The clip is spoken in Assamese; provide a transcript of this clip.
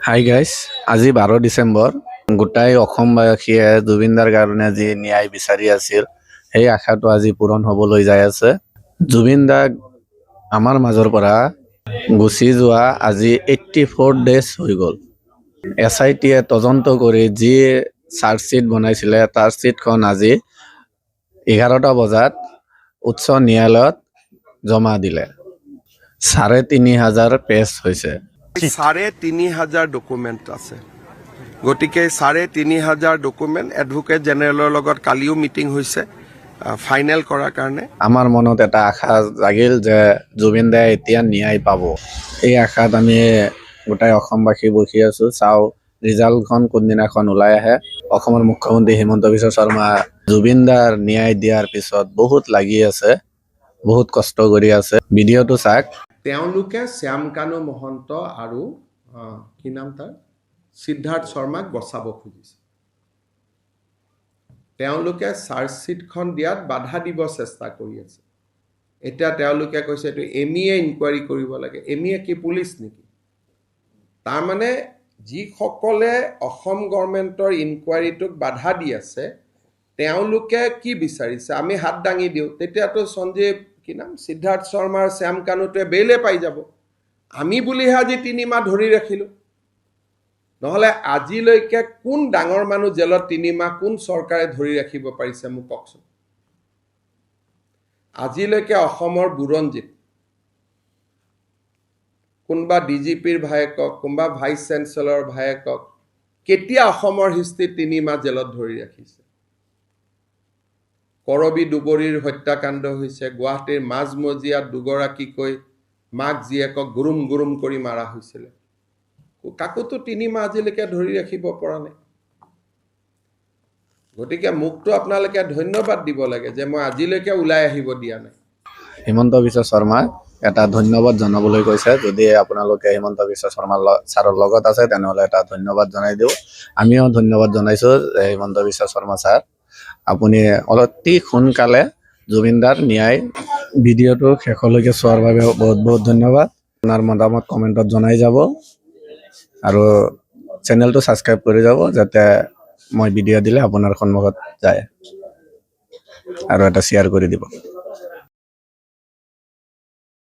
হাই গাইজ, আজি 12 ডিচেম্বৰ। গোটাই অসমবাসীয়ে জুবিনদাৰ কাৰণে যি ন্যায় বিচাৰি আছিল সেই আশাটো আজি পূৰণ হ'বলৈ যাই আছে। জুবিন দাক আমাৰ মাজৰ পৰা গুচি যোৱা আজি 84 ডেজ হৈ গ'ল। SITয়ে তদন্ত কৰি যি চাৰ্জশ্বিট বনাইছিলে তাৰ শ্বিটখন আজি 11টা বজাত উচ্চ ন্যায়ালয়ত জমা দিলে। 3,500 পেজ হৈছে। 3,500 ডকুমেণ্ট আছে। গতিকে 3,500 ডকুমেণ্ট এডভোকেট জেনেৰেলৰ লগত কালিও মিটিং হৈছে ফাইনেল কৰাৰ কাৰণে। আমাৰ মনত এটা আশা জাগিল যে জুবিন দাই এতিয়া ন্যায় পাব। এই আশাত আমি গোটাই অসমবাসী বহি আছো। চাওঁ ৰিজাল্টখন কোনদিনাখন ওলাই আহে। অসমৰ মুখ্যমন্ত্ৰী হিমন্ত বিশ্ব শৰ্মা জুবিন দাৰ ন্যায় দিয়াৰ পিছত বহুত লাগি আছে, বহুত কষ্ট কৰি আছে। ভিডিঅ'টো চাওক। তেওঁলোকে শ্যামকানু মহন্ত আৰু কি নাম তাৰ সিদ্ধাৰ্থ শৰ্মাক বচাব খুজিছে। তেওঁলোকে চাৰ্জশ্বিটখন দিয়াত বাধা দিব চেষ্টা কৰি আছে। এতিয়া তেওঁলোকে কৈছে এইটো এমিয়ে ইনকুৱাৰী কৰিব লাগে। এমিয়ে কি পুলিচ নেকি? তাৰমানে যিসকলে অসম গভৰ্ণমেণ্টৰ ইনকুৱাৰীটোক বাধা দি আছে তেওঁলোকে কি বিচাৰিছে আমি হাত দাঙি দিওঁ, তেতিয়াতো সঞ্জীৱ কি নাম সিদ্ধাৰ্থ শৰ্মাৰ শ্যামকানুটোৱে বেইলে পাই যাব। আমি বুলিহে আজি 3 মাহ ধৰি ৰাখিলোঁ। নহ'লে আজিলৈকে কোন ডাঙৰ মানুহ জেলত 3 মাহ কোন চৰকাৰে ধৰি ৰাখিব পাৰিছে মোক কওকচোন। আজিলৈকে অসমৰ বুৰঞ্জীত কোনোবা DGPৰ ভায়েকক, কোনোবা ভাইচ চেঞ্চেলৰ ভায়েকক কেতিয়া অসমৰ হিষ্ট্ৰীত 3 মাহ জেলত ধৰি ৰাখিছে? কৰবী দুবৰীৰ হত্যাকাণ্ড হৈছে, গুৱাহাটীৰ মাজমজিয়াত দুগৰাকীকৈ মাক জীয়েকক গুৰুম গুৰুম কৰি মাৰা হৈছিলে। কাকোতো 3 মাহ আজিলৈকে ধৰি ৰাখিব পৰা নাই। গতিকে মোকতো আপোনালোকে ধন্যবাদ দিব লাগে যে মই আজিলৈকে ওলাই আহিব দিয়া নাই। হিমন্ত বিশ্ব শৰ্মাক এটা ধন্যবাদ জনাবলৈ কৈছে। যদি আপোনালোকে হিমন্ত বিশ্ব শৰ্মা ছাৰৰ লগত আছে তেনেহ'লে এটা ধন্যবাদ জনাই দিওঁ। আমিও ধন্যবাদ জনাইছোঁ হিমন্ত বিশ্ব শৰ্মা ছাৰ, আপুনি অতি সোনকালে জুবিনদাৰ ন্যায়। ভিডিঅ'টো শেষলৈকে চোৱাৰ বাবে বহুত বহুত ধন্যবাদ। আপোনাৰ মতামত কমেণ্টত জনাই যাব আৰু চেনেলটো ছাবস্ক্ৰাইব কৰি যাব যাতে মই ভিডিঅ' দিলে আপোনাৰ সন্মুখত যায়, আৰু এটা শ্বেয়াৰ কৰি দিব।